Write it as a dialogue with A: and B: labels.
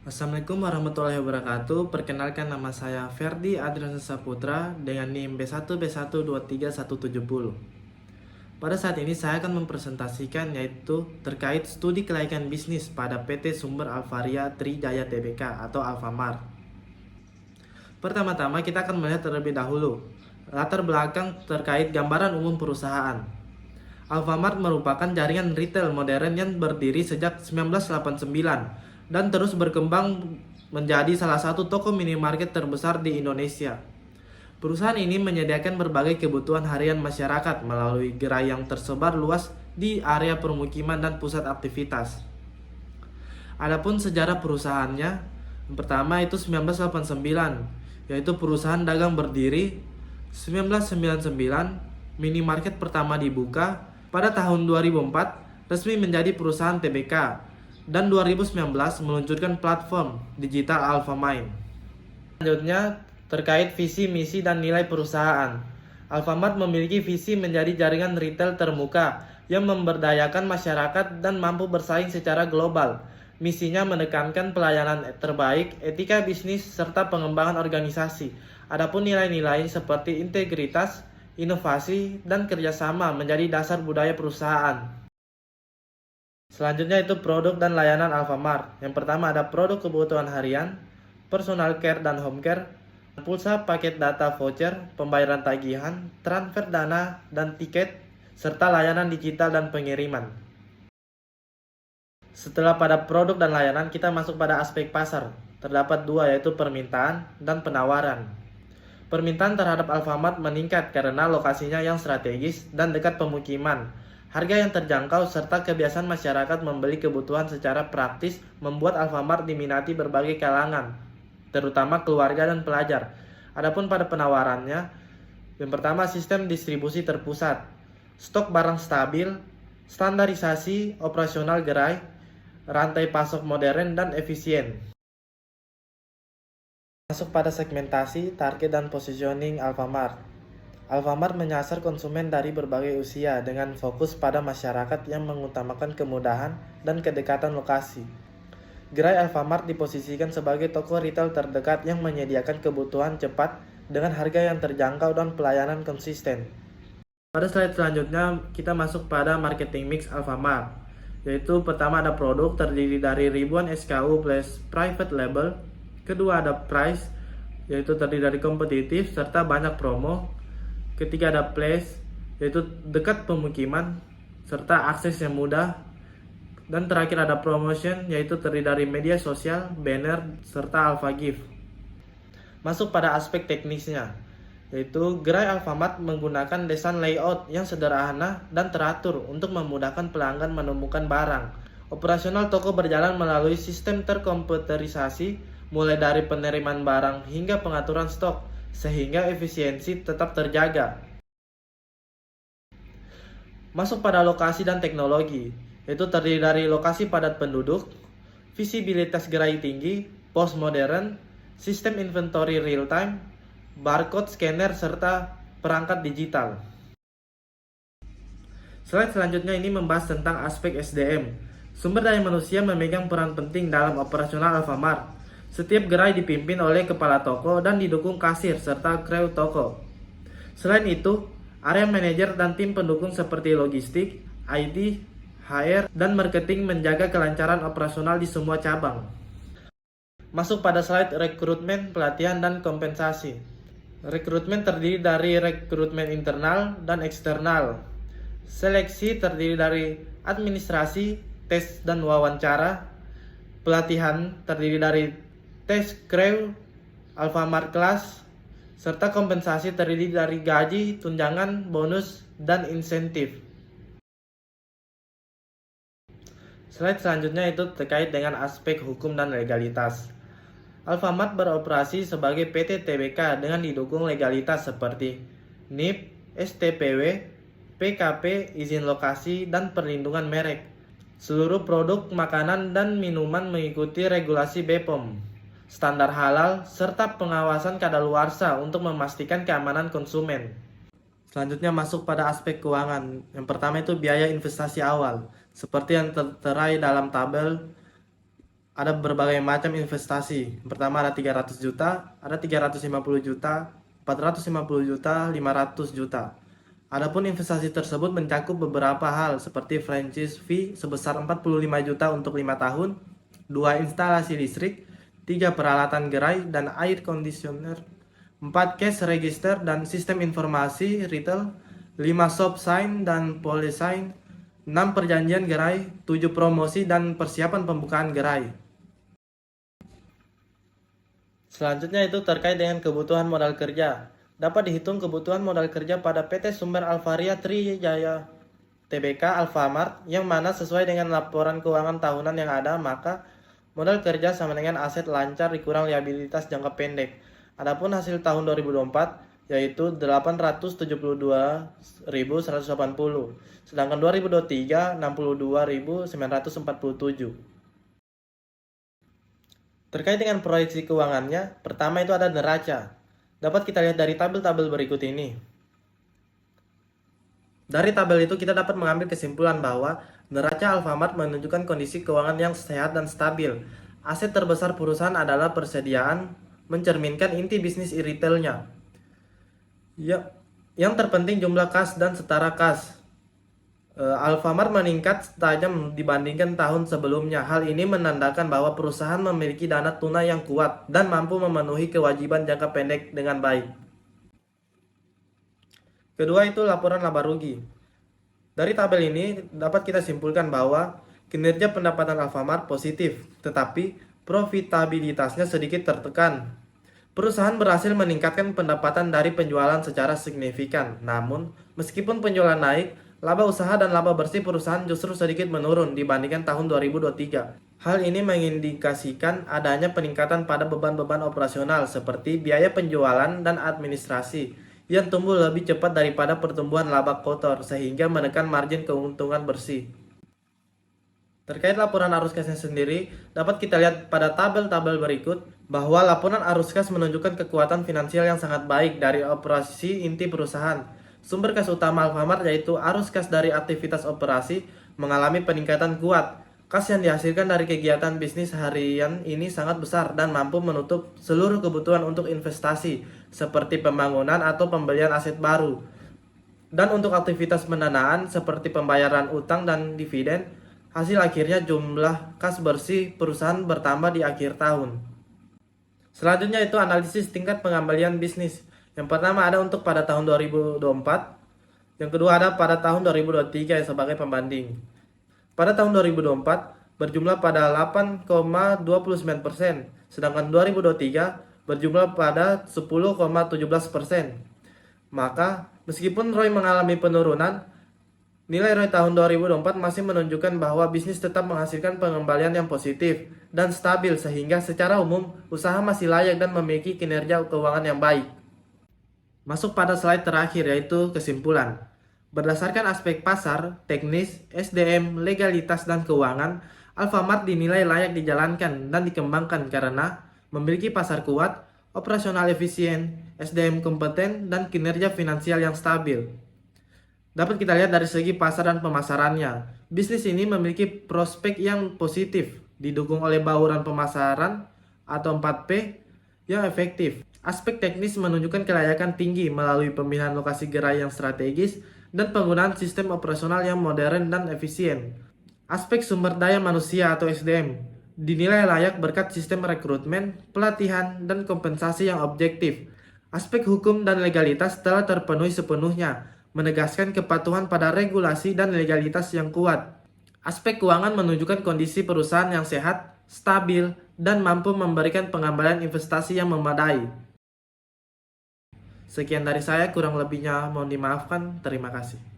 A: Assalamualaikum warahmatullahi wabarakatuh. Perkenalkan, nama saya Ferdi Adrian Saputra dengan NIM B1B12370. Pada saat ini saya akan mempresentasikan yaitu terkait studi kelaikan bisnis pada PT Sumber Alvaria Trijaya Tbk atau Alfamart. Pertama-tama kita akan melihat terlebih dahulu latar belakang terkait gambaran umum perusahaan. Alfamart merupakan jaringan retail modern yang berdiri sejak 1989 dan terus berkembang menjadi salah satu toko minimarket terbesar di Indonesia. Perusahaan ini menyediakan berbagai kebutuhan harian masyarakat melalui gerai yang tersebar luas di area permukiman dan pusat aktivitas. Adapun sejarah perusahaannya, yang pertama itu 1989, yaitu perusahaan dagang berdiri. 1999, minimarket pertama dibuka. Pada tahun 2004, resmi menjadi perusahaan TBK. Dan 2019 meluncurkan platform digital Alfamart. Selanjutnya, terkait visi, misi, dan nilai perusahaan. Alfamart memiliki visi menjadi jaringan retail terbuka yang memberdayakan masyarakat dan mampu bersaing secara global. Misinya menekankan pelayanan terbaik, etika bisnis, serta pengembangan organisasi. Adapun nilai-nilai seperti integritas, inovasi, dan kerjasama menjadi dasar budaya perusahaan. Selanjutnya itu produk dan layanan Alfamart. Yang pertama ada produk kebutuhan harian, personal care dan home care, pulsa, paket data, voucher, pembayaran tagihan, transfer dana dan tiket, serta layanan digital dan pengiriman. Setelah pada produk dan layanan, kita masuk pada aspek pasar. Terdapat dua, yaitu permintaan dan penawaran. Permintaan terhadap Alfamart meningkat karena lokasinya yang strategis dan dekat pemukiman. Harga yang terjangkau serta kebiasaan masyarakat membeli kebutuhan secara praktis membuat Alfamart diminati berbagai kalangan, terutama keluarga dan pelajar. Adapun pada penawarannya, yang pertama sistem distribusi terpusat, stok barang stabil, standarisasi operasional gerai, rantai pasok modern dan efisien. Masuk pada segmentasi, target dan positioning Alfamart. Alfamart menyasar konsumen dari berbagai usia dengan fokus pada masyarakat yang mengutamakan kemudahan dan kedekatan lokasi. Gerai Alfamart diposisikan sebagai toko retail terdekat yang menyediakan kebutuhan cepat dengan harga yang terjangkau dan pelayanan konsisten. Pada slide selanjutnya kita masuk pada marketing mix Alfamart, yaitu pertama ada produk terdiri dari ribuan SKU plus private label. Kedua ada price, yaitu terdiri dari kompetitif serta banyak promo. Ketiga ada place, yaitu dekat pemukiman serta akses yang mudah. Dan terakhir ada promotion, yaitu terdiri dari media sosial, banner, serta Alpha Gift. Masuk pada aspek teknisnya, yaitu gerai Alfamart menggunakan desain layout yang sederhana dan teratur untuk memudahkan pelanggan menemukan barang. Operasional toko berjalan melalui sistem terkomputerisasi, mulai dari penerimaan barang hingga pengaturan stok, sehingga efisiensi tetap terjaga. Masuk pada lokasi dan teknologi, yaitu terdiri dari lokasi padat penduduk, visibilitas gerai tinggi, pos modern, sistem inventory real time, barcode scanner, serta perangkat digital. Slide selanjutnya ini membahas tentang aspek SDM. Sumber daya manusia memegang peran penting dalam operasional Alfamart. Setiap gerai dipimpin oleh kepala toko dan didukung kasir serta kru toko. Selain itu, area manajer dan tim pendukung seperti logistik, IT, HR, dan marketing menjaga kelancaran operasional di semua cabang. Masuk pada slide rekrutmen, pelatihan, dan kompensasi. Rekrutmen terdiri dari rekrutmen internal dan eksternal. Seleksi terdiri dari administrasi, tes, dan wawancara. Pelatihan terdiri dari tes kru, Alfamart Class, serta kompensasi terdiri dari gaji, tunjangan, bonus, dan insentif. Slide selanjutnya itu terkait dengan aspek hukum dan legalitas. Alfamart beroperasi sebagai PT TBK dengan didukung legalitas seperti NIP, STPW, PKP, izin lokasi, dan perlindungan merek. Seluruh produk makanan dan minuman mengikuti regulasi BPOM, standar halal, serta pengawasan kadaluarsa untuk memastikan keamanan konsumen. Selanjutnya masuk pada aspek keuangan. Yang pertama itu biaya investasi awal, seperti yang tertera dalam tabel ada berbagai macam investasi. Pertama ada 300 juta, ada 350 juta, 450 juta, 500 juta. Adapun investasi tersebut mencakup beberapa hal seperti franchise fee sebesar 45 juta untuk 5 tahun, 2 instalasi listrik, 3 peralatan gerai dan air conditioner, 4 cash register dan sistem informasi retail, 5 shop sign dan pole sign, 6 perjanjian gerai, 7 promosi dan persiapan pembukaan gerai. Selanjutnya itu terkait dengan kebutuhan modal kerja. Dapat dihitung kebutuhan modal kerja pada PT Sumber Alvaria Trijaya Tbk Alfamart yang mana sesuai dengan laporan keuangan tahunan yang ada, maka modal kerja sama dengan aset lancar dikurang liabilitas jangka pendek. Adapun hasil tahun 2024 yaitu 872.180, sedangkan 2023 62.947. Terkait dengan proyeksi keuangannya, pertama itu ada neraca. Dapat kita lihat dari tabel-tabel berikut ini. Dari tabel itu kita dapat mengambil kesimpulan bahwa neraca Alfamart menunjukkan kondisi keuangan yang sehat dan stabil. Aset terbesar perusahaan adalah persediaan, mencerminkan inti bisnis retailnya. Yang terpenting jumlah kas dan setara kas. Alfamart meningkat tajam dibandingkan tahun sebelumnya. Hal ini menandakan bahwa perusahaan memiliki dana tunai yang kuat dan mampu memenuhi kewajiban jangka pendek dengan baik. Kedua itu laporan laba rugi. Dari tabel ini dapat kita simpulkan bahwa kinerja pendapatan Alfamart positif, tetapi profitabilitasnya sedikit tertekan. Perusahaan berhasil meningkatkan pendapatan dari penjualan secara signifikan. Namun, meskipun penjualan naik, laba usaha dan laba bersih perusahaan justru sedikit menurun dibandingkan tahun 2023. Hal ini mengindikasikan adanya peningkatan pada beban-beban operasional seperti biaya penjualan dan administrasi yang tumbuh lebih cepat daripada pertumbuhan laba kotor sehingga menekan margin keuntungan bersih. Terkait laporan arus kasnya sendiri, dapat kita lihat pada tabel-tabel berikut bahwa laporan arus kas menunjukkan kekuatan finansial yang sangat baik dari operasi inti perusahaan. Sumber kas utama Alfamart yaitu arus kas dari aktivitas operasi mengalami peningkatan kuat. Kas yang dihasilkan dari kegiatan bisnis harian ini sangat besar dan mampu menutup seluruh kebutuhan untuk investasi seperti pembangunan atau pembelian aset baru. Dan untuk aktivitas pendanaan seperti pembayaran utang dan dividen, hasil akhirnya jumlah kas bersih perusahaan bertambah di akhir tahun. Selanjutnya itu analisis tingkat pengembalian bisnis. Yang pertama ada untuk pada tahun 2024, yang kedua ada pada tahun 2023 sebagai pembanding. Pada tahun 2024 berjumlah pada 8,29%, sedangkan 2023 berjumlah pada 10,17%. Maka meskipun ROI mengalami penurunan, nilai ROI tahun 2024 masih menunjukkan bahwa bisnis tetap menghasilkan pengembalian yang positif dan stabil sehingga secara umum usaha masih layak dan memiliki kinerja keuangan yang baik. Masuk pada slide terakhir yaitu kesimpulan. Berdasarkan aspek pasar, teknis, SDM, legalitas, dan keuangan, Alfamart dinilai layak dijalankan dan dikembangkan karena memiliki pasar kuat, operasional efisien, SDM kompeten, dan kinerja finansial yang stabil. Dapat kita lihat dari segi pasar dan pemasarannya. Bisnis ini memiliki prospek yang positif, didukung oleh bauran pemasaran atau 4P yang efektif. Aspek teknis menunjukkan kelayakan tinggi melalui pemilihan lokasi gerai yang strategis dan penggunaan sistem operasional yang modern dan efisien. Aspek sumber daya manusia atau SDM dinilai layak berkat sistem rekrutmen, pelatihan, dan kompensasi yang objektif. Aspek hukum dan legalitas telah terpenuhi sepenuhnya, menegaskan kepatuhan pada regulasi dan legalitas yang kuat. Aspek keuangan menunjukkan kondisi perusahaan yang sehat, stabil, dan mampu memberikan pengembalian investasi yang memadai. Sekian dari saya, kurang lebihnya mohon dimaafkan. Terima kasih.